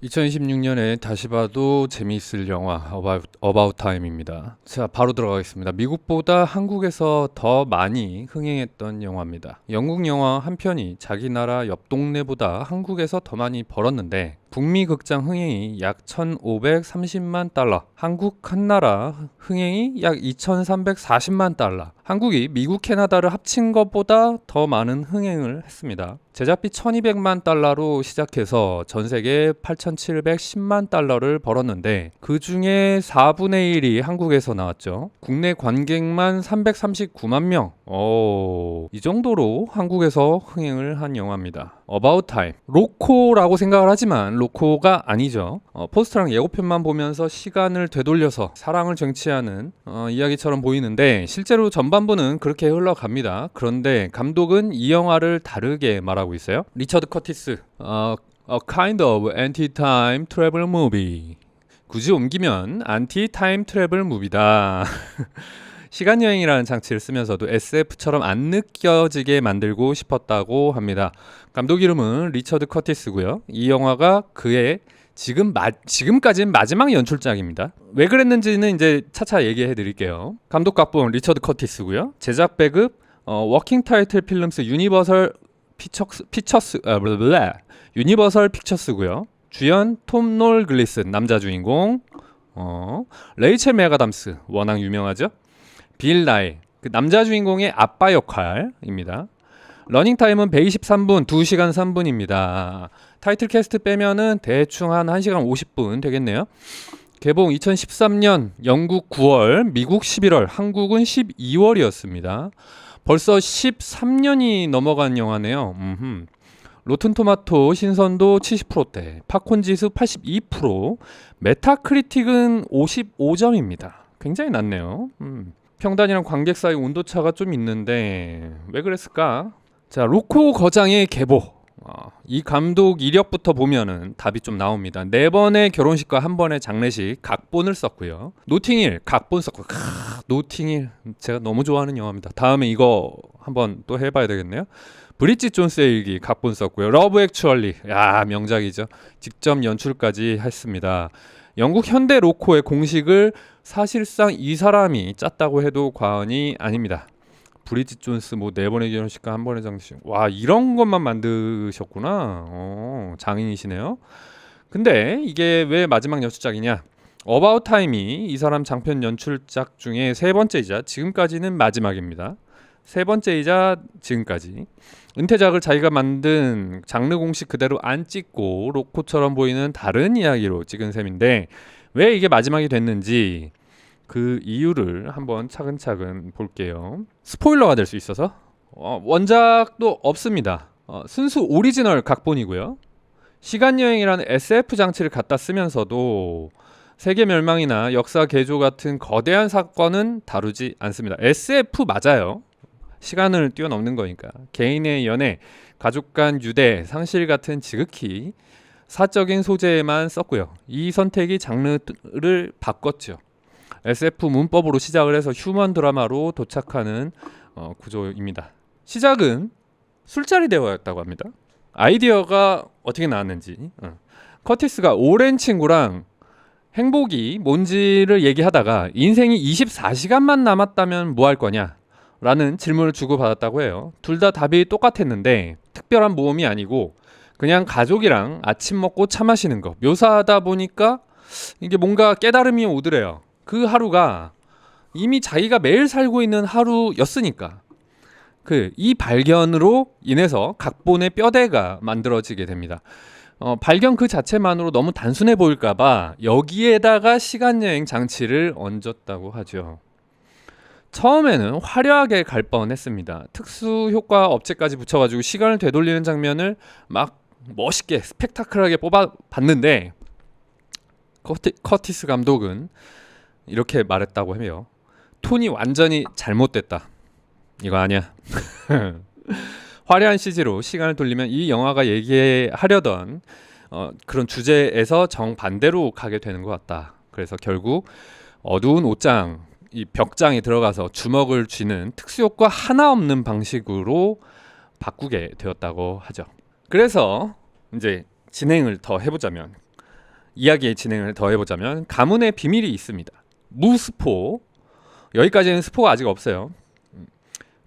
2026년에 다시 봐도 재미있을 영화 어바웃 타임입니다. 자, 바로 들어가겠습니다. 미국보다 한국에서 더 많이 흥행했던 영화입니다. 영국 영화 한 편이 자기 나라 옆 동네보다 한국에서 더 많이 벌었는데 북미 극장 흥행이 약 1,530만 달러, 한국 한나라 흥행이 약 2,340만 달러, 한국이 미국 캐나다를 합친 것보다 더 많은 흥행을 했습니다. 제작비 1,200만 달러로 시작해서 전 세계 8,710만 달러를 벌었는데 그 중에 4분의 1이 한국에서 나왔죠. 국내 관객만 339만 명. 이 정도로 한국에서 흥행을 한 영화입니다. 어바웃 타임. 로코라고 생각을 하지만 로코가 아니죠. 포스터랑 예고편만 보면서 시간을 되돌려서 사랑을 쟁취하는 이야기처럼 보이는데 실제로 전반부는 그렇게 흘러갑니다. 그런데 감독은 이 영화를 다르게 말하고 있어요. 리처드 커티스, A kind of anti-time travel movie. 굳이 옮기면 안티-타임 트래블 무비다. 시간여행이라는 장치를 쓰면서도 SF처럼 안 느껴지게 만들고 싶었다고 합니다. 감독 이름은 리처드 커티스고요. 이 영화가 그의 지금까지는 마지막 연출작입니다. 왜 그랬는지는 이제 차차 얘기해 드릴게요. 감독 각본 리처드 커티스고요. 제작 배급 워킹 타이틀 필름스 유니버설 픽처스고요. 주연 톰 놀 글리슨 남자 주인공, 레이첼 맥아담스 워낙 유명하죠. 빌 나이 그 남자 주인공의 아빠 역할입니다. 러닝타임은 123분 2시간 3분입니다. 타이틀 캐스트 빼면은 대충 한 1시간 50분 되겠네요. 개봉 2013년 영국 9월, 미국 11월, 한국은 12월이었습니다. 벌써 13년이 넘어간 영화네요. 로튼토마토 신선도 70%대, 팝콘 지수 82%, 메타크리틱은 55점입니다. 굉장히 낮네요. 평단이랑 관객 사이 온도차가 좀 있는데 왜 그랬을까? 자, 로코 거장의 계보. 이 감독 이력부터 보면은 답이 좀 나옵니다. 4번의 결혼식과 1번의 장례식 각본을 썼고요. 노팅힐 각본 썼고, 노팅힐 제가 너무 좋아하는 영화입니다. 다음에 이거 한번 또 해봐야 되겠네요. 브리짓 존스의 일기 각본 썼고요. 러브 액츄얼리, 야 명작이죠. 직접 연출까지 했습니다. 영국 현대 로코의 공식을 사실상 이 사람이 짰다고 해도 과언이 아닙니다. 브리짓 존스 뭐 4번의 결혼식과 1번의 장례식, 와 이런 것만 만드셨구나. 장인이시네요. 근데 이게 왜 마지막 연출작이냐? 어바웃 타임이 이 사람 장편 연출작 중에 3번째이자 지금까지는 마지막입니다. 3번째이자 지금까지 은퇴작을 자기가 만든 장르 공식 그대로 안 찍고 로코처럼 보이는 다른 이야기로 찍은 셈인데 왜 이게 마지막이 됐는지 그 이유를 한번 차근차근 볼게요. 스포일러가 될 수 있어서 원작도 없습니다. 순수 오리지널 각본이고요. 시간여행이라는 SF 장치를 갖다 쓰면서도 세계 멸망이나 역사 개조 같은 거대한 사건은 다루지 않습니다. SF 맞아요. 시간을 뛰어넘는 거니까. 개인의 연애, 가족 간 유대, 상실 같은 지극히 사적인 소재에만 썼고요. 이 선택이 장르를 바꿨죠. SF 문법으로 시작을 해서 휴먼 드라마로 도착하는 구조입니다. 시작은 술자리 대화였다고 합니다. 아이디어가 어떻게 나왔는지, 커티스가 오랜 친구랑 행복이 뭔지를 얘기하다가 인생이 24시간만 남았다면 뭐 할 거냐 라는 질문을 주고받았다고 해요. 둘 다 답이 똑같았는데 특별한 모험이 아니고 그냥 가족이랑 아침 먹고 차 마시는 거 묘사하다 보니까 이게 뭔가 깨달음이 오더래요. 그 하루가 이미 자기가 매일 살고 있는 하루였으니까 이 발견으로 인해서 각본의 뼈대가 만들어지게 됩니다. 발견 그 자체만으로 너무 단순해 보일까봐 여기에다가 시간여행 장치를 얹었다고 하죠. 처음에는 화려하게 갈 뻔했습니다. 특수 효과 업체까지 붙여가지고 시간을 되돌리는 장면을 막 멋있게 스펙타클하게 뽑아봤는데 커티스 감독은 이렇게 말했다고 해요. 톤이 완전히 잘못됐다. 이거 아니야. 화려한 CG로 시간을 돌리면 이 영화가 얘기하려던 그런 주제에서 정반대로 가게 되는 것 같다. 그래서 결국 어두운 옷장, 이 벽장에 들어가서 주먹을 쥐는 특수효과 하나 없는 방식으로 바꾸게 되었다고 하죠. 그래서 이제 진행을 더 해보자면 이야기의 진행을 더 해보자면 가문의 비밀이 있습니다. 무스포, 여기까지는 스포가 아직 없어요.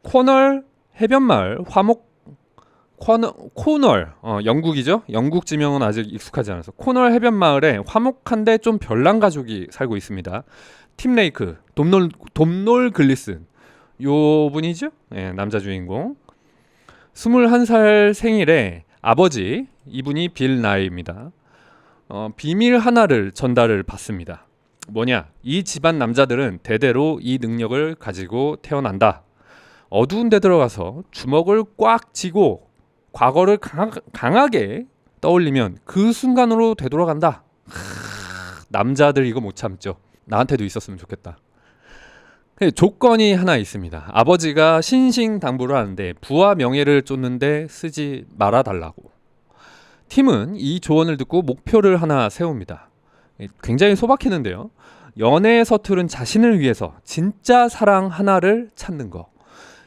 코널 해변마을 화목 코널 영국이죠. 영국 지명은 아직 익숙하지 않아서 코널 해변마을에 화목한데 좀 별난 가족이 살고 있습니다. 팀 레이크, 돔놀 글리슨 요 분이죠. 예, 남자 주인공. 21살 생일에 아버지 이분이 빌 나이입니다. 비밀 하나를 전달을 받습니다. 뭐냐? 이 집안 남자들은 대대로 이 능력을 가지고 태어난다. 어두운 데 들어가서 주먹을 꽉 쥐고 과거를 강하게 떠올리면 그 순간으로 되돌아간다. 남자들 이거 못 참죠. 나한테도 있었으면 좋겠다. 조건이 하나 있습니다. 아버지가 신신당부를 하는데 부와 명예를 쫓는데 쓰지 말아달라고. 팀은 이 조언을 듣고 목표를 하나 세웁니다. 굉장히 소박했는데요. 연애에 서투른 자신을 위해서 진짜 사랑 하나를 찾는 거.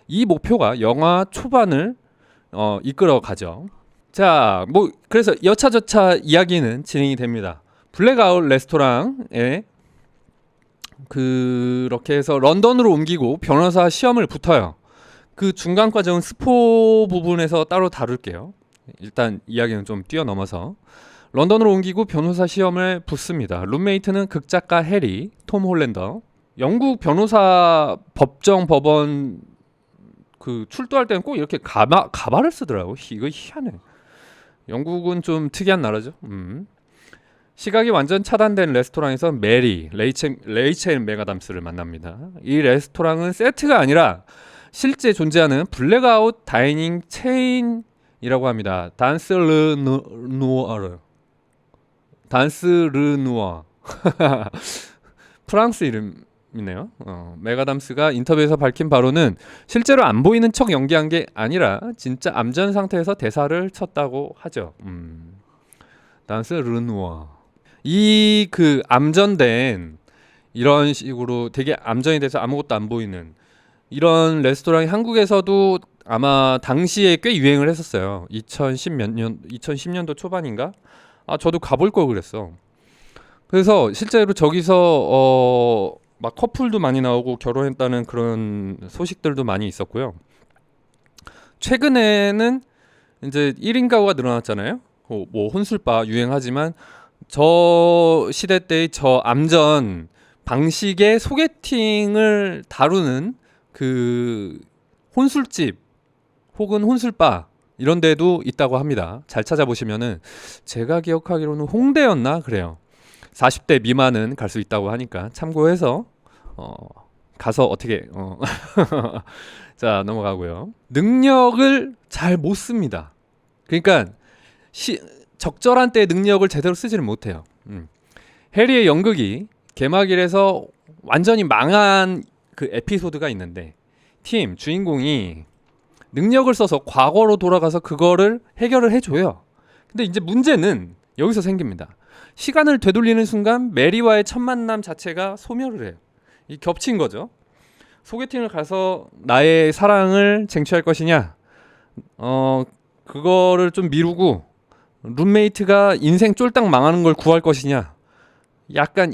이 목표가 영화 초반을 이끌어 가죠. 자, 뭐 그래서 여차저차 이야기는 진행이 됩니다. 블랙아웃 레스토랑에 그렇게 해서 런던으로 옮기고 변호사 시험을 붙어요. 그 중간 과정은 스포 부분에서 따로 다룰게요. 일단 이야기는 좀 뛰어넘어서 런던으로 옮기고 변호사 시험을 붙습니다. 룸메이트는 극작가 해리, 톰 홀랜더. 영국 변호사 법정 그 출두할 때는 꼭 이렇게 가발을 쓰더라고. 이거 희한해. 영국은 좀 특이한 나라죠. 시각이 완전 차단된 레스토랑에서 메리, 레이첼 메가담스를 만납니다. 이 레스토랑은 세트가 아니라 실제 존재하는 블랙아웃 다이닝 체인이라고 합니다. 단스 르누아르. 프랑스 이름이네요. 메가담스가 인터뷰에서 밝힌 바로는 실제로 안 보이는 척 연기한 게 아니라 진짜 암전 상태에서 대사를 쳤다고 하죠. 단스 르누아. 이 그 암전된 이런 식으로 되게 암전이 돼서 아무것도 안 보이는 이런 레스토랑이 한국에서도 아마 당시에 꽤 유행을 했었어요. 2010년도 초반인가? 저도 가볼 걸 그랬어. 그래서 실제로 저기서 막 커플도 많이 나오고 결혼했다는 그런 소식들도 많이 있었고요. 최근에는 이제 1인 가구가 늘어났잖아요. 뭐 혼술바 유행하지만 저 시대 때의 저 암전 방식의 소개팅을 다루는 그 혼술집 혹은 혼술바 이런 데도 있다고 합니다. 잘 찾아보시면은 제가 기억하기로는 홍대였나 그래요. 40대 미만은 갈 수 있다고 하니까 참고해서 가서 어떻게 자 넘어가고요. 능력을 잘 못 씁니다. 그러니까 적절한 때의 능력을 제대로 쓰지는 못해요. 해리의 연극이 개막일에서 완전히 망한 그 에피소드가 있는데 팀 주인공이 능력을 써서 과거로 돌아가서 그거를 해결을 해줘요. 근데 이제 문제는 여기서 생깁니다. 시간을 되돌리는 순간 메리와의 첫 만남 자체가 소멸을 해요. 이 겹친 거죠. 소개팅을 가서 나의 사랑을 쟁취할 것이냐, 그거를 좀 미루고 룸메이트가 인생 쫄딱 망하는 걸 구할 것이냐, 약간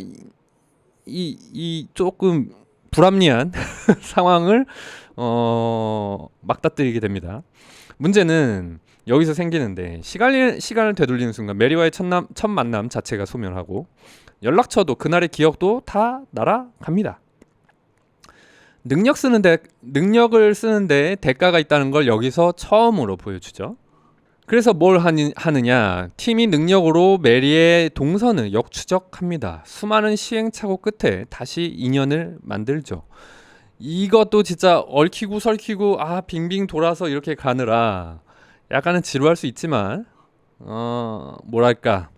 이 조금 불합리한 상황을 맞닥뜨리게 됩니다. 문제는 여기서 생기는데 시간을 되돌리는 순간 메리와의 첫 만남 자체가 소멸하고 연락처도 그날의 기억도 다 날아갑니다. 능력을 쓰는데 대가가 있다는 걸 여기서 처음으로 보여주죠. 그래서 뭘 하느냐, 팀이 능력으로 메리의 동선을 역추적합니다. 수많은 시행착오 끝에 다시 인연을 만들죠. 이것도 진짜 얽히고 설키고 빙빙 돌아서 이렇게 가느라 약간은 지루할 수 있지만 뭐랄까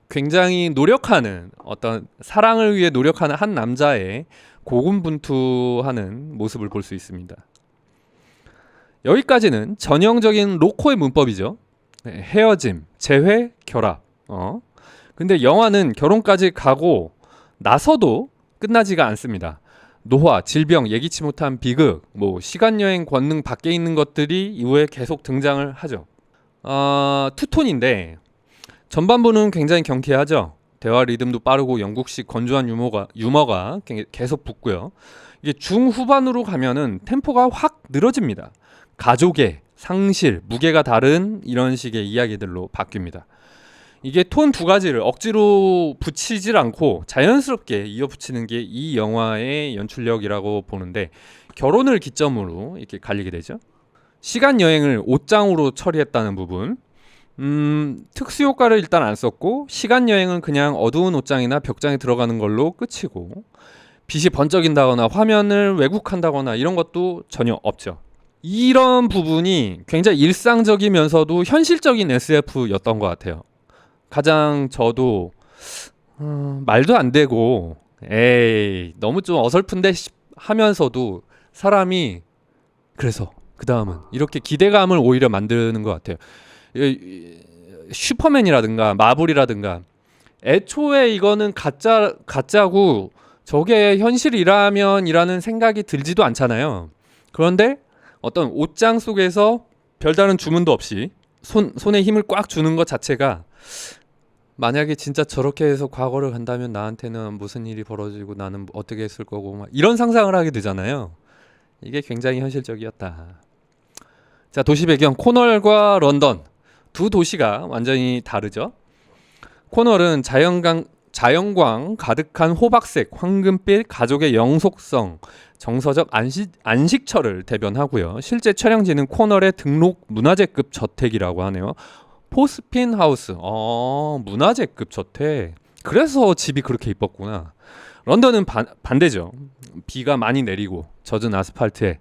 굉장히 노력하는 어떤 사랑을 위해 노력하는 한 남자의 고군분투하는 모습을 볼 수 있습니다. 여기까지는 전형적인 로코의 문법이죠. 헤어짐, 재회, 결합. 근데 영화는 결혼까지 가고 나서도 끝나지가 않습니다. 노화, 질병, 예기치 못한 비극, 시간여행 권능 밖에 있는 것들이 이후에 계속 등장을 하죠. 투톤인데 전반부는 굉장히 경쾌하죠. 대화 리듬도 빠르고 영국식 건조한 유머가 계속 붙고요. 이게 중후반으로 가면은 템포가 확 늘어집니다. 가족의 상실, 무게가 다른 이런 식의 이야기들로 바뀝니다. 이게 톤 두 가지를 억지로 붙이질 않고 자연스럽게 이어붙이는 게 이 영화의 연출력이라고 보는데, 결혼을 기점으로 이렇게 갈리게 되죠. 시간 여행을 옷장으로 처리했다는 부분, 특수 효과를 일단 안 썼고 시간 여행은 그냥 어두운 옷장이나 벽장에 들어가는 걸로 끝이고, 빛이 번쩍인다거나 화면을 왜곡한다거나 이런 것도 전혀 없죠. 이런 부분이 굉장히 일상적이면서도 현실적인 SF였던 것 같아요. 가장 저도 말도 안 되고 에이 너무 좀 어설픈데 하면서도 사람이 그래서 그 다음은 이렇게 기대감을 오히려 만드는 것 같아요. 슈퍼맨이라든가 마블이라든가 애초에 이거는 가짜고 저게 현실이라면이라는 생각이 들지도 않잖아요. 그런데 어떤 옷장 속에서 별다른 주문도 없이 손에 힘을 꽉 주는 것 자체가, 만약에 진짜 저렇게 해서 과거를 간다면 나한테는 무슨 일이 벌어지고 나는 어떻게 했을 거고 막 이런 상상을 하게 되잖아요. 이게 굉장히 현실적이었다. 자, 도시 배경 코널과 런던 두 도시가 완전히 다르죠. 코널은 자연광 가득한 호박색, 황금빛 가족의 영속성, 정서적 안식처를 대변하고요. 실제 촬영지는 코널의 등록 문화재급 저택이라고 하네요. 포스핀 하우스. 문화재급 저택. 그래서 집이 그렇게 이뻤구나. 런던은 반대죠. 비가 많이 내리고 젖은 아스팔트에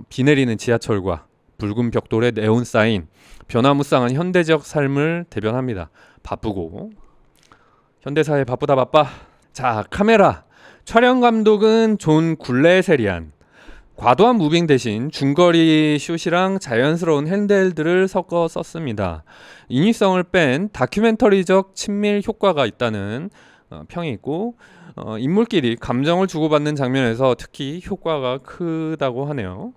비 내리는 지하철과 붉은 벽돌의 네온 사인, 변화무쌍한 현대적 삶을 대변합니다. 바쁘고 현대사회 바빠. 자, 카메라. 촬영 감독은 존 굴레세리안. 과도한 무빙 대신 중거리 슛이랑 자연스러운 핸들들을 섞어 썼습니다. 인위성을 뺀 다큐멘터리적 친밀 효과가 있다는 평이 있고, 인물끼리 감정을 주고받는 장면에서 특히 효과가 크다고 하네요.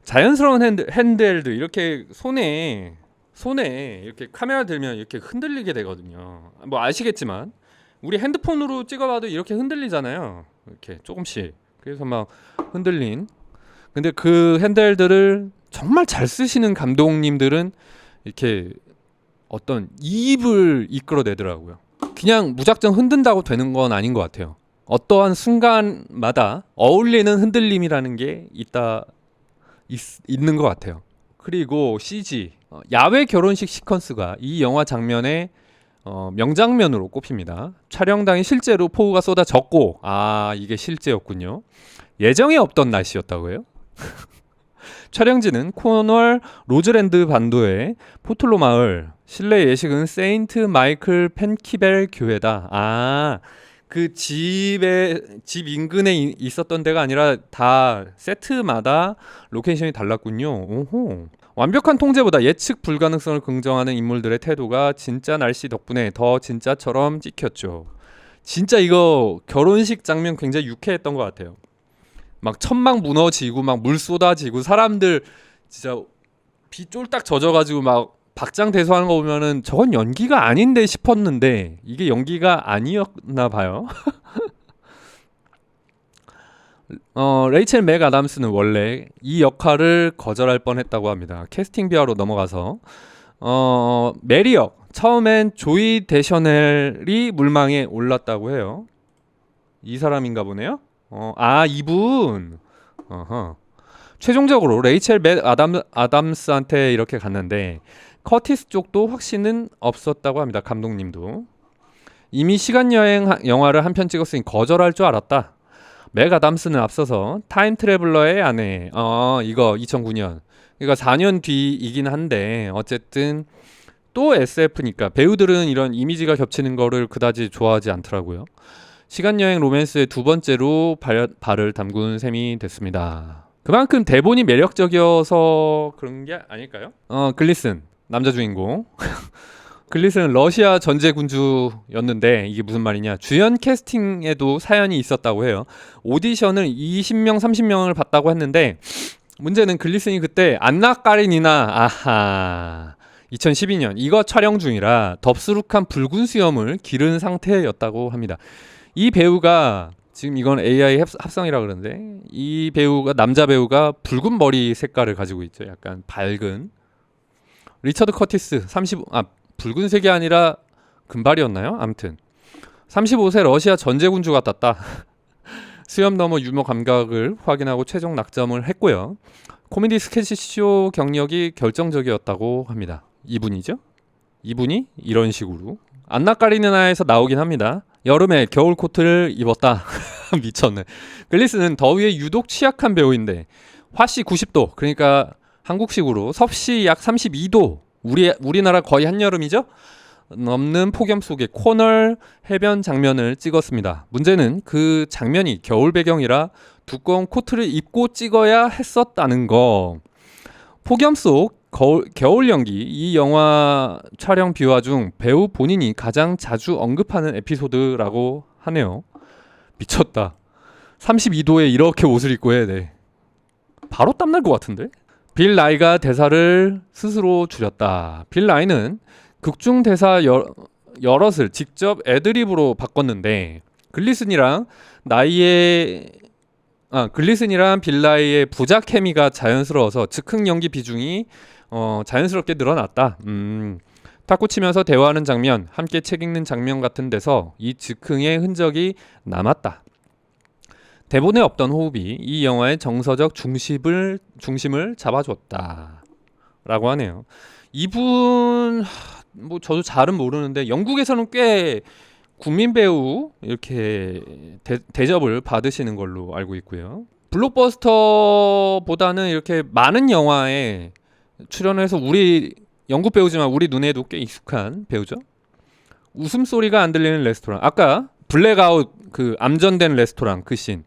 자연스러운 핸들도 이렇게 손에 이렇게 카메라 들면 이렇게 흔들리게 되거든요. 뭐 아시겠지만 우리 핸드폰으로 찍어봐도 이렇게 흔들리잖아요. 이렇게 조금씩. 그래서 막 흔들린. 근데 그 핸들들을 정말 잘 쓰시는 감독님들은 이렇게 어떤 이입을 이끌어내더라고요. 그냥 무작정 흔든다고 되는 건 아닌 것 같아요. 어떠한 순간마다 어울리는 흔들림이라는 게 있는 것 같아요. 그리고 CG, 야외 결혼식 시퀀스가 이 영화 장면의 명장면으로 꼽힙니다. 촬영당이 실제로 폭우가 쏟아졌고, 이게 실제였군요. 예정에 없던 날씨였다고요? 촬영지는 코널 로즈랜드 반도의 포틀로 마을, 실내 예식은 세인트 마이클 펜키벨 교회다. 그 집 인근에 있었던 데가 아니라 다 세트마다 로케이션이 달랐군요. 오호. 완벽한 통제보다 예측 불가능성을 긍정하는 인물들의 태도가 진짜 날씨 덕분에 더 진짜처럼 찍혔죠. 진짜 이거 결혼식 장면 굉장히 유쾌했던 것 같아요. 막 천막 무너지고 막 물 쏟아지고 사람들 진짜 비 쫄딱 젖어가지고 막 박장대소하는 거 보면은 저건 연기가 아닌데 싶었는데 이게 연기가 아니었나 봐요. 레이첼 맥 아담스는 원래 이 역할을 거절할 뻔했다고 합니다. 캐스팅 비하로 넘어가서 메리 역 처음엔 조이 데셔넬이 물망에 올랐다고 해요. 이 사람인가 보네요. 이분. 최종적으로 레이첼 맥 아담스한테 이렇게 갔는데 커티스 쪽도 확신은 없었다고 합니다. 감독님도 이미 시간여행 영화를 한 편 찍었으니 거절할 줄 알았다. 맥 아담스는 앞서서 타임 트래블러의 아내, 이거 2009년, 그러니까 4년 뒤이긴 한데 어쨌든 또 SF니까 배우들은 이런 이미지가 겹치는 거를 그다지 좋아하지 않더라고요. 시간여행 로맨스의 두 번째로 발을 담근 셈이 됐습니다. 그만큼 대본이 매력적이어서 그런 게 아닐까요? 글리슨 남자 주인공. 글리슨은 러시아 전제 군주였는데 이게 무슨 말이냐, 주연 캐스팅에도 사연이 있었다고 해요. 오디션을 20명 30명을 봤다고 했는데 문제는 글리슨이 그때 안나 까리니나 2012년 이거 촬영 중이라 덥수룩한 붉은 수염을 기른 상태였다고 합니다. 이 배우가 지금 이건 AI 합성이라 그러는데 이 배우가 남자 배우가 붉은 머리 색깔을 가지고 있죠. 약간 밝은 리처드 커티스 붉은색이 아니라 금발이었나요? 아무튼 35세 러시아 전제군주 같았다. 수염 넘어 유머 감각을 확인하고 최종 낙점을 했고요. 코미디 스케치쇼 경력이 결정적이었다고 합니다. 이분이죠? 이분이 이런 식으로 안나 까리나에서 나오긴 합니다. 여름에 겨울 코트를 입었다. 미쳤네. 글리스는 더위에 유독 취약한 배우인데 화씨 90도 그러니까 한국식으로 섭씨 약 32도 우리나라 거의 한여름이죠? 넘는 폭염 속에 코널 해변 장면을 찍었습니다. 문제는 그 장면이 겨울 배경이라 두꺼운 코트를 입고 찍어야 했었다는 거. 폭염 속 겨울 연기 이 영화 촬영 비화 중 배우 본인이 가장 자주 언급하는 에피소드라고 하네요. 미쳤다. 32도에 이렇게 옷을 입고 해야 돼. 바로 땀날 것 같은데? 빌 나이가 대사를 스스로 줄였다. 빌 나이는 극중 대사 여럿을 직접 애드립으로 바꿨는데 글리슨이랑 빌 나이의 부자 케미가 자연스러워서 즉흥 연기 비중이 자연스럽게 늘어났다. 탁구 치면서 대화하는 장면, 함께 책 읽는 장면 같은 데서 이 즉흥의 흔적이 남았다. 대본에 없던 호흡이 이 영화의 정서적 중심을 잡아줬다. 라고 하네요. 이분 뭐 저도 잘은 모르는데 영국에서는 꽤 국민 배우 이렇게 대접을 받으시는 걸로 알고 있고요. 블록버스터보다는 이렇게 많은 영화에 출연해서 우리 영국 배우지만 우리 눈에도 꽤 익숙한 배우죠. 웃음소리가 안 들리는 레스토랑. 아까 블랙아웃 그 암전된 레스토랑 그 씬.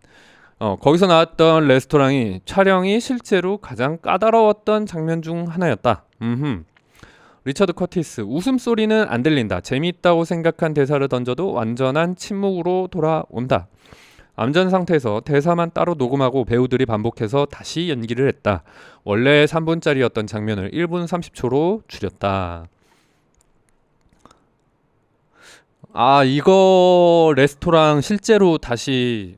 거기서 나왔던 레스토랑이 촬영이 실제로 가장 까다로웠던 장면 중 하나였다. 리처드 커티스. 웃음소리는 안 들린다. 재미있다고 생각한 대사를 던져도 완전한 침묵으로 돌아온다. 암전 상태에서 대사만 따로 녹음하고 배우들이 반복해서 다시 연기를 했다. 원래 3분짜리였던 장면을 1분 30초로 줄였다. 이거 레스토랑 실제로 다시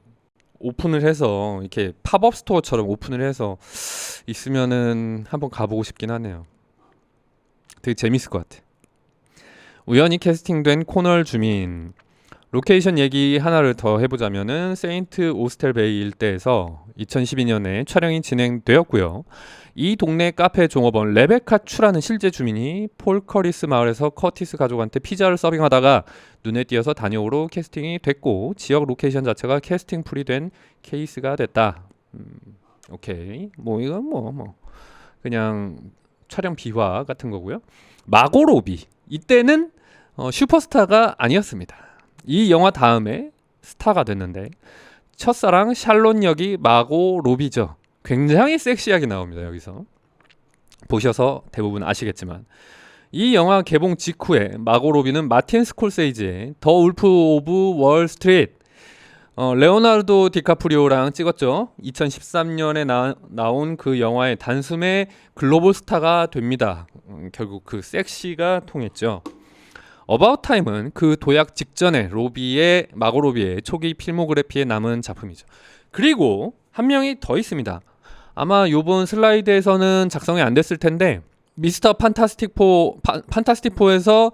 오픈을 해서 이렇게 팝업 스토어처럼 오픈을 해서 있으면은 한번 가보고 싶긴 하네요. 되게 재밌을 것 같아. 우연히 캐스팅된 코널 주민. 로케이션 얘기 하나를 더 해보자면은 세인트 오스텔베이 일대에서 2012년에 촬영이 진행되었고요. 이 동네 카페 종업원 레베카 추라는 실제 주민이 폴커리스 마을에서 커티스 가족한테 피자를 서빙하다가 눈에 띄어서 다녀오로 캐스팅이 됐고 지역 로케이션 자체가 캐스팅 풀이 된 케이스가 됐다. 오케이. 이건 그냥 촬영 비화 같은 거고요. 마고 로비. 이때는 슈퍼스타가 아니었습니다. 이 영화 다음에 스타가 됐는데 첫사랑 샬롯 역이 마고 로비죠. 굉장히 섹시하게 나옵니다. 여기서 보셔서 대부분 아시겠지만 이 영화 개봉 직후에 마고 로비는 마틴 스콜세이지의 더 울프 오브 월 스트리트 레오나르도 디카프리오랑 찍었죠. 2013년에 나온 그 영화의 단숨에 글로벌 스타가 됩니다. 결국 그 섹시가 통했죠. 어바웃 타임은 그 도약 직전에 마고 로비의 초기 필모그래피에 남은 작품이죠. 그리고 한 명이 더 있습니다. 아마 요번 슬라이드에서는 작성이 안 됐을 텐데 미스터 판타스틱4에서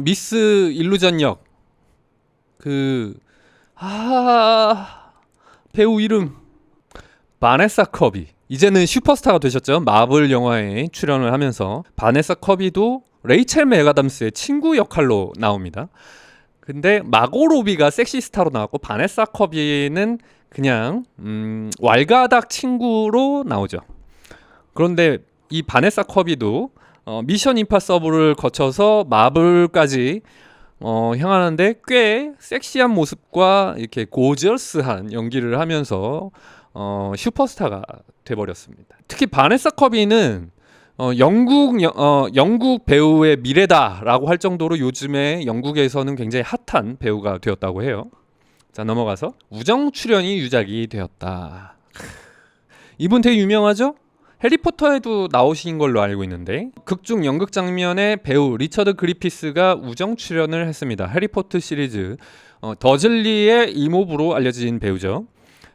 미스 일루전 역 배우 이름 바네사 커비. 이제는 슈퍼스타가 되셨죠. 마블 영화에 출연을 하면서 바네사 커비도 레이첼 맥아담스의 친구 역할로 나옵니다. 근데 마고 로비가 섹시 스타로 나왔고 바네사 커비는 그냥 왈가닥 친구로 나오죠. 그런데 이 바네사 커비도 미션 임파서블을 거쳐서 마블까지 향하는데 꽤 섹시한 모습과 이렇게 고저스한 연기를 하면서 슈퍼스타가 돼버렸습니다. 특히 바네사 커비는 영국 배우의 미래다라고 할 정도로 요즘에 영국에서는 굉장히 핫한 배우가 되었다고 해요. 자, 넘어가서 우정 출연이 유작이 되었다. 이분 되게 유명하죠? 해리포터에도 나오신 걸로 알고 있는데 극중 연극 장면에 배우 리처드 그리피스가 우정 출연을 했습니다. 해리포터 시리즈 더즐리의 이모부로 알려진 배우죠.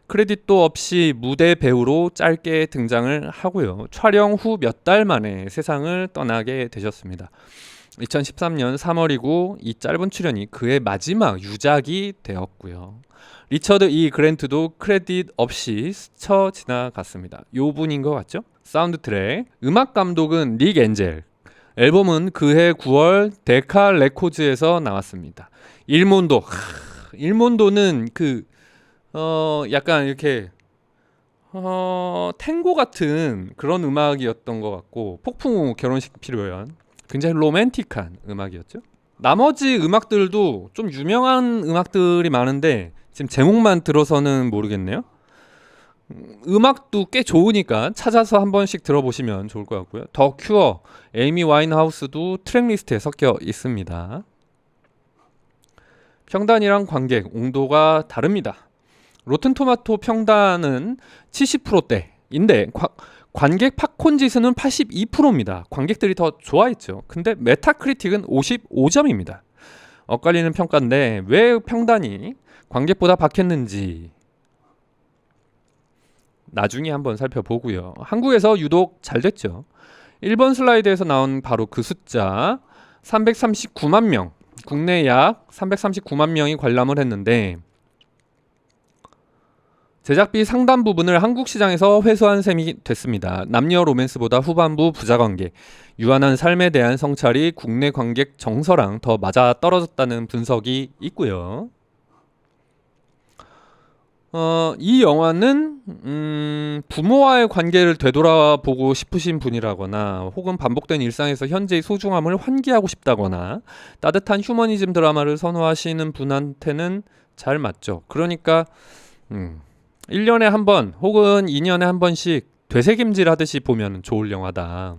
크레딧도 없이 무대 배우로 짧게 등장을 하고요. 촬영 후 몇 달 만에 세상을 떠나게 되셨습니다. 2013년 3월이고 이 짧은 출연이 그의 마지막 유작이 되었고요. 리처드 E. 그랜트도 크레딧 없이 스쳐 지나갔습니다. 요 분인 것 같죠? 사운드 트랙. 음악 감독은 닉 엔젤. 앨범은 그해 9월 데카 레코즈에서 나왔습니다. 일몬도. 일몬도는 약간 이렇게 탱고 같은 그런 음악이었던 것 같고 폭풍 결혼식 필요한 굉장히 로맨틱한 음악이었죠. 나머지 음악들도 좀 유명한 음악들이 많은데 지금 제목만 들어서는 모르겠네요. 음악도 꽤 좋으니까 찾아서 한 번씩 들어보시면 좋을 것 같고요. 더 큐어, 에이미 와인하우스도 트랙리스트에 섞여 있습니다. 평단이랑 관객, 옹도가 다릅니다. 로튼토마토 평단은 70%대인데 관객 팝콘 지수는 82%입니다. 관객들이 더 좋아했죠. 근데 메타크리틱은 55점입니다. 엇갈리는 평가인데 왜 평단이 관객보다 박했는지 나중에 한번 살펴보고요. 한국에서 유독 잘 됐죠. 1번 슬라이드에서 나온 바로 그 숫자 339만 명, 국내 약 339만 명이 관람을 했는데 제작비 상당 부분을 한국 시장에서 회수한 셈이 됐습니다. 남녀 로맨스보다 후반부 부자관계, 유한한 삶에 대한 성찰이 국내 관객 정서랑 더 맞아 떨어졌다는 분석이 있고요. 이 영화는 부모와의 관계를 되돌아보고 싶으신 분이라거나 혹은 반복된 일상에서 현재의 소중함을 환기하고 싶다거나 따뜻한 휴머니즘 드라마를 선호하시는 분한테는 잘 맞죠. 그러니까 1년에 한 번 혹은 2년에 한 번씩 되새김질 하듯이 보면 좋을 영화다.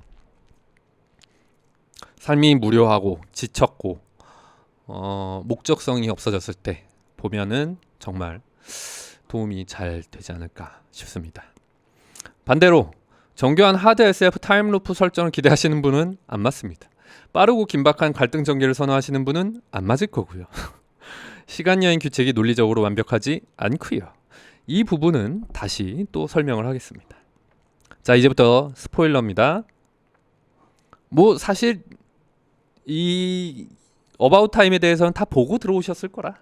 삶이 무료하고 지쳤고 목적성이 없어졌을 때 보면은 정말 도움이 잘 되지 않을까 싶습니다. 반대로 정교한 하드 SF 타임루프 설정을 기대하시는 분은 안 맞습니다. 빠르고 긴박한 갈등 전개를 선호하시는 분은 안 맞을 거고요. 시간여행 규칙이 논리적으로 완벽하지 않고요. 이 부분은 다시 또 설명을 하겠습니다. 자, 이제부터 스포일러입니다. 뭐 사실 이 어바웃 타임에 대해서는 다 보고 들어오셨을 거라.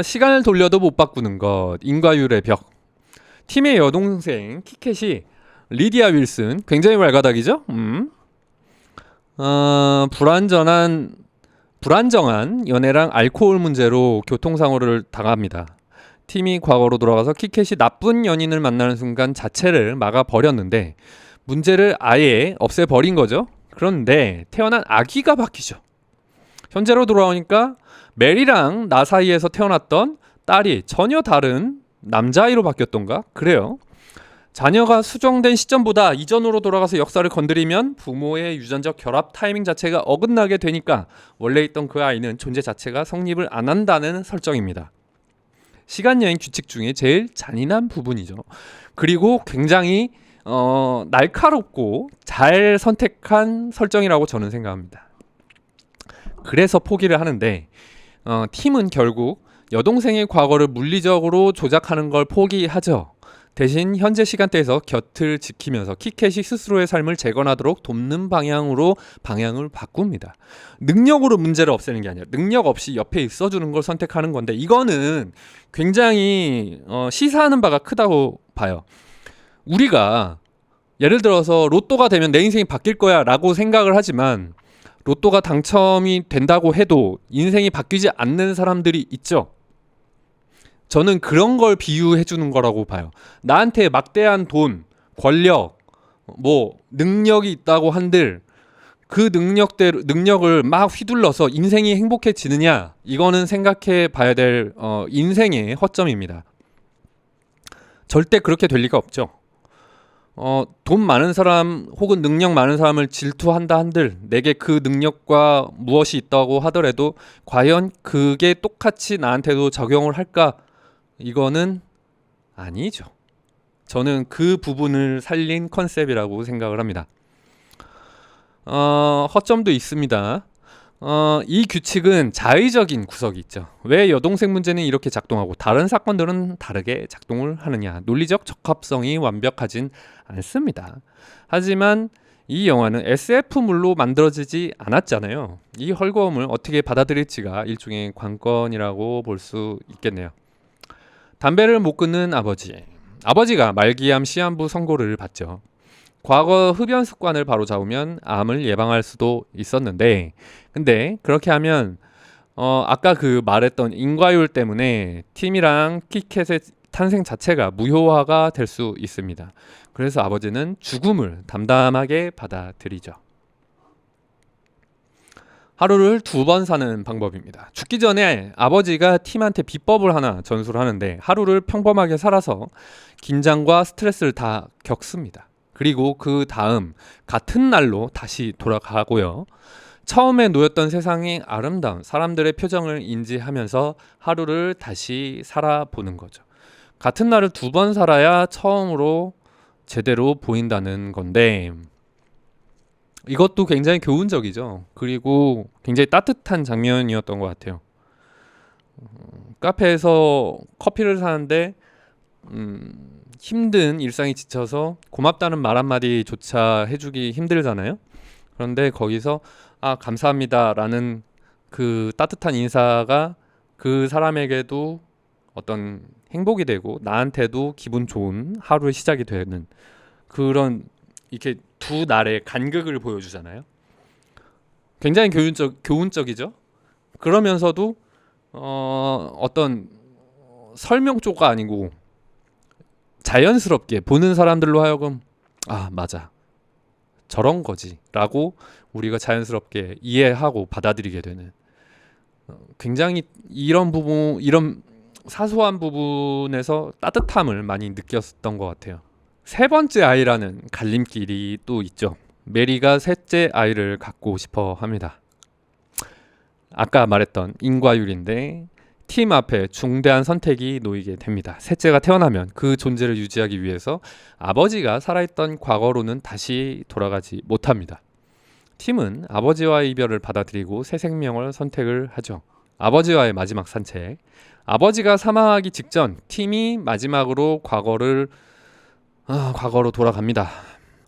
시간을 돌려도 못 바꾸는 것, 인과율의 벽. 팀의 여동생 키캣이 리디아 윌슨, 굉장히 말가닥이죠? 불안정한 연애랑 알코올 문제로 교통사고를 당합니다. 팀이 과거로 돌아가서 키캣이 나쁜 연인을 만나는 순간 자체를 막아버렸는데 문제를 아예 없애버린 거죠. 그런데 태어난 아기가 바뀌죠. 현재로 돌아오니까 메리랑 나 사이에서 태어났던 딸이 전혀 다른 남자아이로 바뀌었던가? 그래요. 자녀가 수정된 시점보다 이전으로 돌아가서 역사를 건드리면 부모의 유전적 결합 타이밍 자체가 어긋나게 되니까 원래 있던 그 아이는 존재 자체가 성립을 안 한다는 설정입니다. 시간여행 규칙 중에 제일 잔인한 부분이죠. 그리고 굉장히 날카롭고 잘 선택한 설정이라고 저는 생각합니다. 그래서 포기를 하는데 팀은 결국 여동생의 과거를 물리적으로 조작하는 걸 포기하죠. 대신 현재 시간대에서 곁을 지키면서 키캣이 스스로의 삶을 재건하도록 돕는 방향으로 방향을 바꿉니다. 능력으로 문제를 없애는 게 아니라 능력 없이 옆에 있어주는 걸 선택하는 건데 이거는 굉장히 시사하는 바가 크다고 봐요. 우리가 예를 들어서 로또가 되면 내 인생이 바뀔 거야 라고 생각을 하지만 로또가 당첨이 된다고 해도 인생이 바뀌지 않는 사람들이 있죠. 저는 그런 걸 비유해 주는 거라고 봐요. 나한테 막대한 돈, 권력, 능력이 있다고 한들 그 능력을 막 휘둘러서 인생이 행복해지느냐? 이거는 생각해 봐야 될 인생의 허점입니다. 절대 그렇게 될 리가 없죠. 돈 많은 사람 혹은 능력 많은 사람을 질투한다 한들 내게 그 능력과 무엇이 있다고 하더라도 과연 그게 똑같이 나한테도 적용을 할까? 이거는 아니죠. 저는 그 부분을 살린 컨셉이라고 생각을 합니다. 허점도 있습니다. 이 규칙은 자의적인 구석이 있죠. 왜 여동생 문제는 이렇게 작동하고 다른 사건들은 다르게 작동을 하느냐. 논리적 적합성이 완벽하진 않습니다. 하지만 이 영화는 SF물로 만들어지지 않았잖아요. 이 헐거움을 어떻게 받아들일지가 일종의 관건이라고 볼 수 있겠네요. 담배를 못 끊는 아버지. 아버지가 말기암 시한부 선고를 받죠. 과거 흡연 습관을 바로잡으면 암을 예방할 수도 있었는데, 근데 그렇게 하면 아까 그 말했던 인과율 때문에 팀이랑 키캣의 탄생 자체가 무효화가 될 수 있습니다. 그래서 아버지는 죽음을 담담하게 받아들이죠. 하루를 2번 사는 방법입니다. 죽기 전에 아버지가 팀한테 비법을 하나 전수를 하는데, 하루를 평범하게 살아서 긴장과 스트레스를 다 겪습니다. 그리고 그 다음 같은 날로 다시 돌아가고요. 처음에 놓였던 세상의 아름다운 사람들의 표정을 인지하면서 하루를 다시 살아보는 거죠. 같은 날을 2번 살아야 처음으로 제대로 보인다는 건데, 이것도 굉장히 교훈적이죠. 그리고 굉장히 따뜻한 장면이었던 것 같아요. 카페에서 커피를 사는데 힘든 일상이 지쳐서 고맙다는 말 한마디조차 해주기 힘들잖아요. 그런데 거기서 감사합니다 라는 그 따뜻한 인사가 그 사람에게도 어떤 행복이 되고 나한테도 기분 좋은 하루의 시작이 되는 그런, 이렇게 두 날의 간극을 보여주잖아요. 굉장히 교훈적이죠. 그러면서도 어떤 설명조가 아니고 자연스럽게 보는 사람들로 하여금 맞아, 저런 거지 라고 우리가 자연스럽게 이해하고 받아들이게 되는, 굉장히 이런 사소한 부분에서 따뜻함을 많이 느꼈던 것 같아요. 세 번째 아이라는 갈림길이 또 있죠. 메리가 셋째 아이를 갖고 싶어 합니다. 아까 말했던 인과율인데 팀 앞에 중대한 선택이 놓이게 됩니다. 셋째가 태어나면 그 존재를 유지하기 위해서 아버지가 살아있던 과거로는 다시 돌아가지 못합니다. 팀은 아버지와의 이별을 받아들이고 새 생명을 선택을 하죠. 아버지와의 마지막 산책. 아버지가 사망하기 직전 팀이 마지막으로 과거로 돌아갑니다.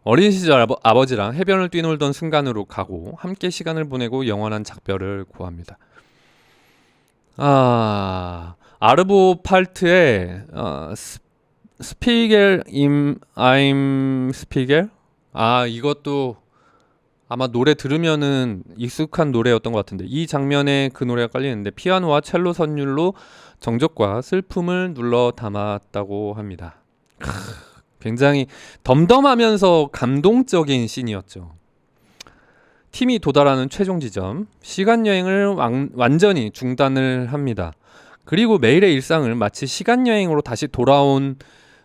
어린 시절 아버지랑 해변을 뛰놀던 순간으로 가고 함께 시간을 보내고 영원한 작별을 구합니다. 아르보 팔트의 스피겔 임 아임 스피겔? 이것도 아마 노래 들으면은 익숙한 노래였던 것 같은데, 이 장면에 그 노래가 깔리는데 피아노와 첼로 선율로 정적과 슬픔을 눌러 담았다고 합니다. 굉장히 덤덤하면서 감동적인 씬이었죠. 팀이 도달하는 최종 지점, 시간여행을 완전히 중단을 합니다. 그리고 매일의 일상을 마치 시간여행으로 다시 돌아온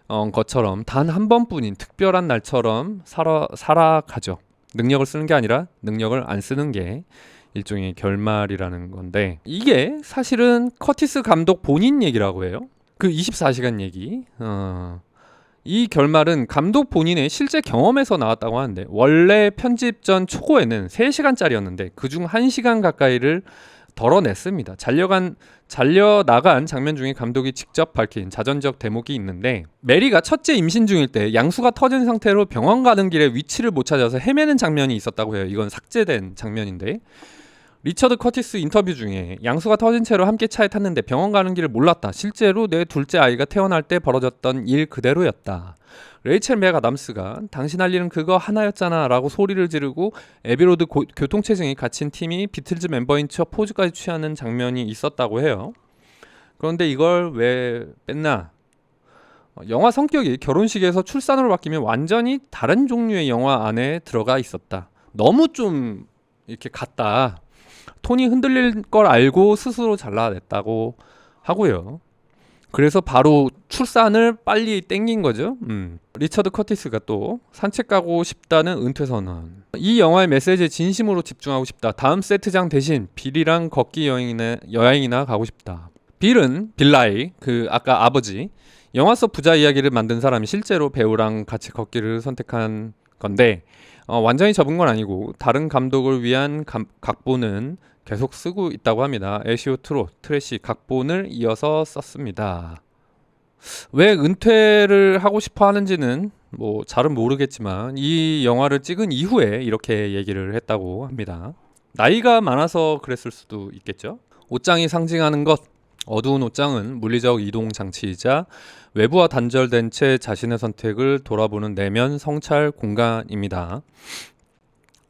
것처럼 단 한 번뿐인 특별한 날처럼 살아가죠. 능력을 쓰는 게 아니라 능력을 안 쓰는 게 일종의 결말이라는 건데, 이게 사실은 커티스 감독 본인 얘기라고 해요. 그 24시간 얘기. 이 결말은 감독 본인의 실제 경험에서 나왔다고 하는데, 원래 편집 전 초고에는 3시간짜리였는데 그중 1시간 가까이를 덜어냈습니다. 잘려나간 장면 중에 감독이 직접 밝힌 자전적 대목이 있는데, 메리가 첫째 임신 중일 때 양수가 터진 상태로 병원 가는 길에 위치를 못 찾아서 헤매는 장면이 있었다고 해요. 이건 삭제된 장면인데, 리처드 커티스 인터뷰 중에 양수가 터진 채로 함께 차에 탔는데 병원 가는 길을 몰랐다. 실제로 내 둘째 아이가 태어날 때 벌어졌던 일 그대로였다. 레이첼 맥아담스가 당신 할 일은 그거 하나였잖아 라고 소리를 지르고 에비로드 교통체증이 갇힌 팀이 비틀즈 멤버인 척 포즈까지 취하는 장면이 있었다고 해요. 그런데 이걸 왜 뺐나? 영화 성격이 결혼식에서 출산으로 바뀌면 완전히 다른 종류의 영화 안에 들어가 있었다. 너무 좀 이렇게 같다. 톤이 흔들릴 걸 알고 스스로 잘라냈다고 하고요. 그래서 바로 출산을 빨리 땡긴 거죠. 리처드 커티스가 또 산책 가고 싶다는 은퇴 선언. 이 영화의 메시지에 진심으로 집중하고 싶다. 다음 세트장 대신 빌이랑 걷기 여행이나 가고 싶다. 빌은 빌라이, 그 아까 아버지, 영화 속 부자 이야기를 만든 사람이 실제로 배우랑 같이 걷기를 선택한 건데 완전히 접은 건 아니고 다른 감독을 위한 각본은 계속 쓰고 있다고 합니다. 애쉬오 트래시 각본을 이어서 썼습니다. 왜 은퇴를 하고 싶어 하는지는 뭐 잘은 모르겠지만 이 영화를 찍은 이후에 이렇게 얘기를 했다고 합니다. 나이가 많아서 그랬을 수도 있겠죠. 옷장이 상징하는 것, 어두운 옷장은 물리적 이동 장치이자 외부와 단절된 채 자신의 선택을 돌아보는 내면 성찰 공간입니다.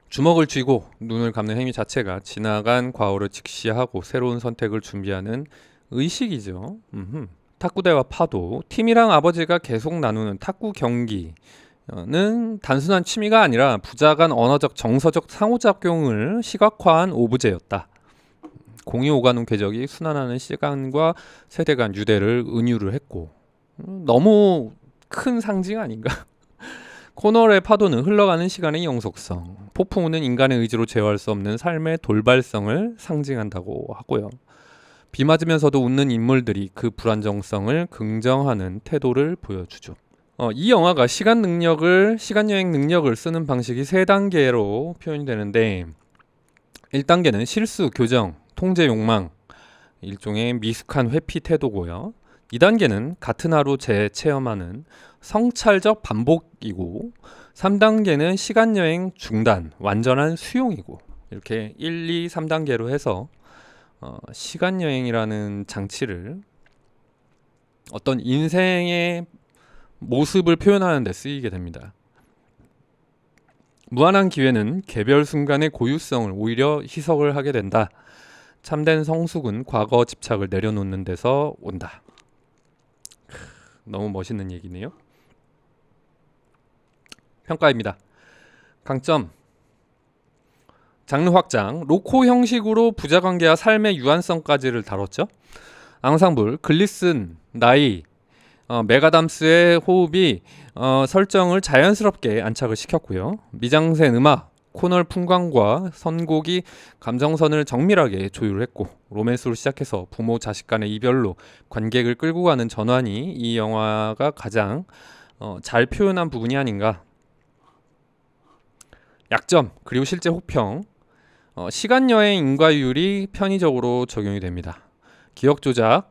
주먹을 쥐고 눈을 감는 행위 자체가 지나간 과거를 직시하고 새로운 선택을 준비하는 의식이죠. 탁구대와 파도, 팀이랑 아버지가 계속 나누는 탁구 경기는 단순한 취미가 아니라 부자 간 언어적 정서적 상호작용을 시각화한 오브제였다. 공이 오가는 궤적이 순환하는 시간과 세대 간 유대를 은유를 했고 너무 큰 상징 아닌가? 코널의 파도는 흘러가는 시간의 영속성, 폭풍우는 인간의 의지로 제어할 수 없는 삶의 돌발성을 상징한다고 하고요. 비 맞으면서도 웃는 인물들이 그 불안정성을 긍정하는 태도를 보여주죠. 이 영화가 시간 여행 능력을 쓰는 방식이 세 단계로 표현이 되는데 1단계는 실수, 교정, 통제 욕망, 일종의 미숙한 회피 태도고요. 2단계는 같은 하루 재체험하는 성찰적 반복이고 3단계는 시간여행 중단, 완전한 수용이고 이렇게 1, 2, 3단계로 해서 시간여행이라는 장치를 어떤 인생의 모습을 표현하는 데 쓰이게 됩니다. 무한한 기회는 개별 순간의 고유성을 오히려 희석을 하게 된다. 참된 성숙은 과거 집착을 내려놓는 데서 온다. 너무 멋있는 얘기네요. 평가입니다. 강점, 장르 확장, 로코 형식으로 부자관계와 삶의 유한성까지를 다뤘죠. 앙상블, 글리슨, 나이, 메가담스의 호흡이 설정을 자연스럽게 안착을 시켰고요. 미장센 음악, 코널 풍광과 선곡이 감정선을 정밀하게 조율했고 로맨스로 시작해서 부모 자식 간의 이별로 관객을 끌고 가는 전환이 이 영화가 가장 잘 표현한 부분이 아닌가. 약점 그리고 실제 혹평, 시간여행 인과율이 편의적으로 적용이 됩니다. 기억 조작,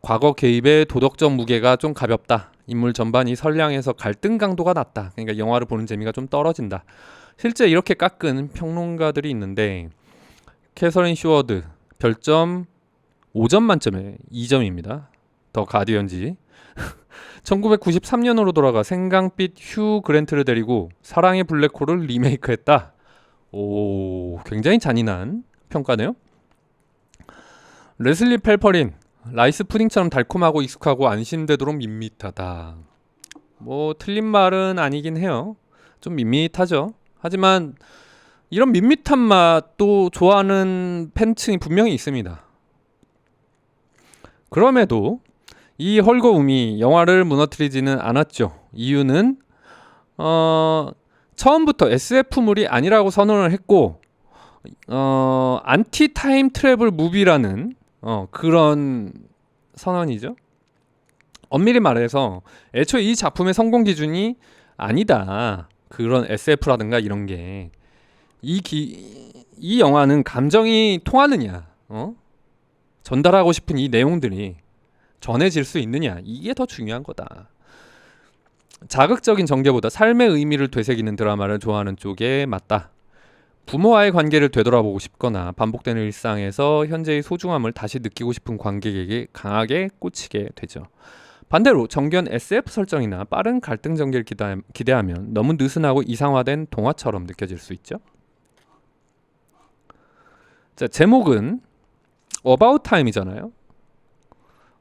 과거 개입의 도덕적 무게가 좀 가볍다. 인물 전반이 선량해서 갈등 강도가 낮다. 그러니까 영화를 보는 재미가 좀 떨어진다. 실제 이렇게 깎은 평론가들이 있는데 캐서린 쇼워드 별점 5점 만점에 2점입니다. 더 가디언지 1993년으로 돌아가 생강빛 휴 그랜트를 데리고 사랑의 블랙홀을 리메이크했다. 오, 굉장히 잔인한 평가네요. 레슬리 펠퍼린 라이스 푸딩처럼 달콤하고 익숙하고 안심되도록 밋밋하다. 뭐 틀린 말은 아니긴 해요. 좀 밋밋하죠. 하지만 이런 밋밋한 맛도 좋아하는 팬층이 분명히 있습니다. 그럼에도 이 헐거움이 영화를 무너뜨리지는 않았죠. 이유는 처음부터 SF물이 아니라고 선언을 했고 안티 타임 트래블 무비라는 그런 선언이죠. 엄밀히 말해서 애초에 이 작품의 성공 기준이 아니다. 그런 SF라든가 이런 게 이 영화는 감정이 통하느냐, 전달하고 싶은 이 내용들이 전해질 수 있느냐, 이게 더 중요한 거다. 자극적인 전개보다 삶의 의미를 되새기는 드라마를 좋아하는 쪽에 맞다. 부모와의 관계를 되돌아보고 싶거나 반복되는 일상에서 현재의 소중함을 다시 느끼고 싶은 관객에게 강하게 꽂히게 되죠. 반대로 정견 SF 설정이나 빠른 갈등 전개를 기대하면 너무 느슨하고 이상화된 동화처럼 느껴질 수 있죠. 자, 제목은 About Time이잖아요.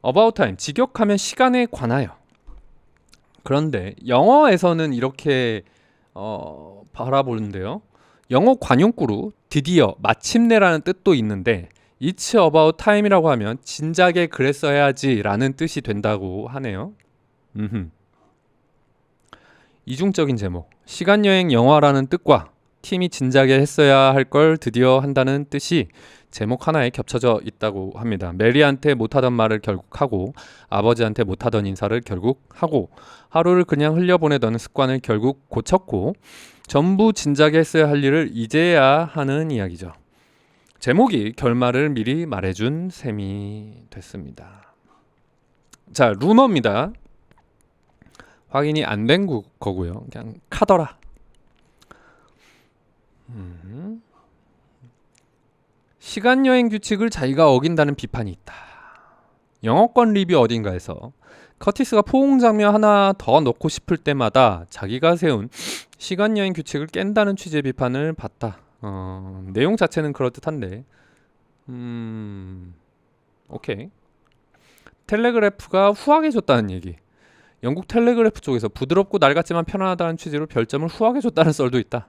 About Time, 직역하면 시간에 관하여. 그런데 영어에서는 이렇게 바라보는데요. 영어 관용구로 드디어 마침내라는 뜻도 있는데 It's about time이라고 하면 진작에 그랬어야지 라는 뜻이 된다고 하네요. 이중적인 제목, 시간여행 영화라는 뜻과 팀이 진작에 했어야 할 걸 드디어 한다는 뜻이 제목 하나에 겹쳐져 있다고 합니다. 메리한테 못하던 말을 결국 하고 아버지한테 못하던 인사를 결국 하고 하루를 그냥 흘려보내던 습관을 결국 고쳤고 전부 진작에 했어야 할 일을 이제야 하는 이야기죠. 제목이 결말을 미리 말해준 셈이 됐습니다. 자, 루머입니다. 확인이 안 된 거고요. 그냥 카더라. 시간여행 규칙을 자기가 어긴다는 비판이 있다. 영어권 리뷰 어딘가에서 커티스가 포옹 장면 하나 더 넣고 싶을 때마다 자기가 세운 시간여행 규칙을 깬다는 취지의 비판을 받다. 내용 자체는 그럴듯한데 오케이. 텔레그래프가 후하게 줬다는 얘기. 영국 텔레그래프 쪽에서 부드럽고 낡았지만 편안하다는 취지로 별점을 후하게 줬다는 썰도 있다.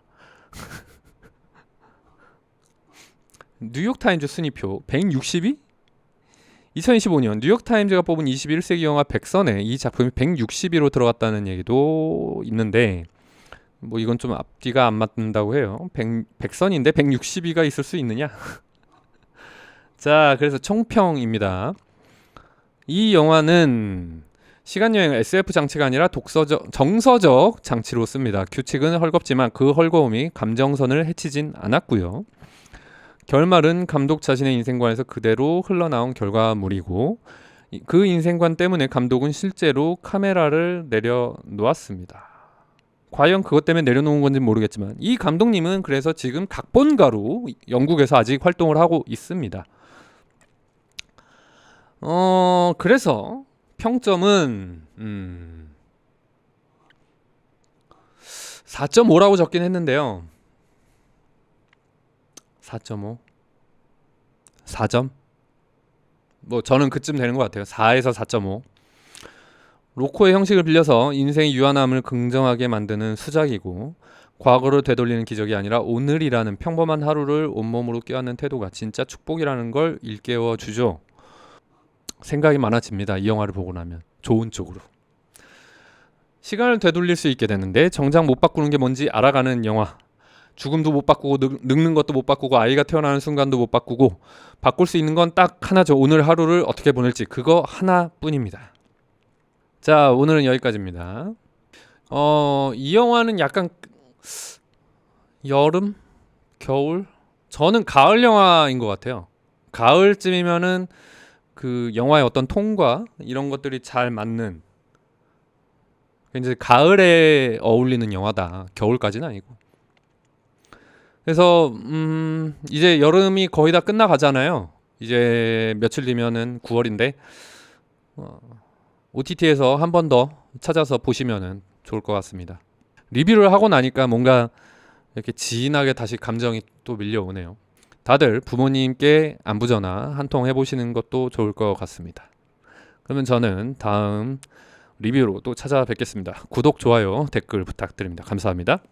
뉴욕타임즈 순위표 162? 2025년 뉴욕타임즈가 뽑은 21세기 영화 100선에 이 작품이 160위로 들어갔다는 얘기도 있는데 뭐 이건 좀 앞뒤가 안 맞는다고 해요. 100선인데 160위가 있을 수 있느냐? 자, 그래서 총평입니다. 이 영화는 시간여행을 SF 장치가 아니라 정서적 장치로 씁니다. 규칙은 헐겁지만 그 헐거움이 감정선을 해치진 않았고요. 결말은 감독 자신의 인생관에서 그대로 흘러나온 결과물이고 그 인생관 때문에 감독은 실제로 카메라를 내려놓았습니다. 과연 그것 때문에 내려놓은 건지는 모르겠지만 이 감독님은 그래서 지금 각본가로 영국에서 아직 활동을 하고 있습니다. 그래서 평점은 4.5라고 적긴 했는데요. 4.5 4점? 뭐 저는 그쯤 되는 것 같아요. 4에서 4.5. 로코의 형식을 빌려서 인생의 유한함을 긍정하게 만드는 수작이고 과거를 되돌리는 기적이 아니라 오늘이라는 평범한 하루를 온몸으로 껴안는 태도가 진짜 축복이라는 걸 일깨워 주죠. 생각이 많아집니다. 이 영화를 보고 나면 좋은 쪽으로. 시간을 되돌릴 수 있게 되는데 정작 못 바꾸는 게 뭔지 알아가는 영화. 죽음도 못 바꾸고 늙는 것도 못 바꾸고 아이가 태어나는 순간도 못 바꾸고 바꿀 수 있는 건 딱 하나죠. 오늘 하루를 어떻게 보낼지 그거 하나뿐입니다. 자, 오늘은 여기까지입니다. 이 영화는 약간 여름? 겨울? 저는 가을 영화인 것 같아요. 가을쯤이면은 그 영화의 어떤 톤과 이런 것들이 잘 맞는 이제 가을에 어울리는 영화다. 겨울까지는 아니고. 그래서 이제 여름이 거의 다 끝나가잖아요. 이제 며칠 뒤면은 9월인데 OTT에서 한 번 더 찾아서 보시면은 좋을 것 같습니다. 리뷰를 하고 나니까 뭔가 이렇게 진하게 다시 감정이 또 밀려오네요. 다들 부모님께 안부전화 한 통 해보시는 것도 좋을 것 같습니다. 그러면 저는 다음 리뷰로 또 찾아뵙겠습니다. 구독, 좋아요, 댓글 부탁드립니다. 감사합니다.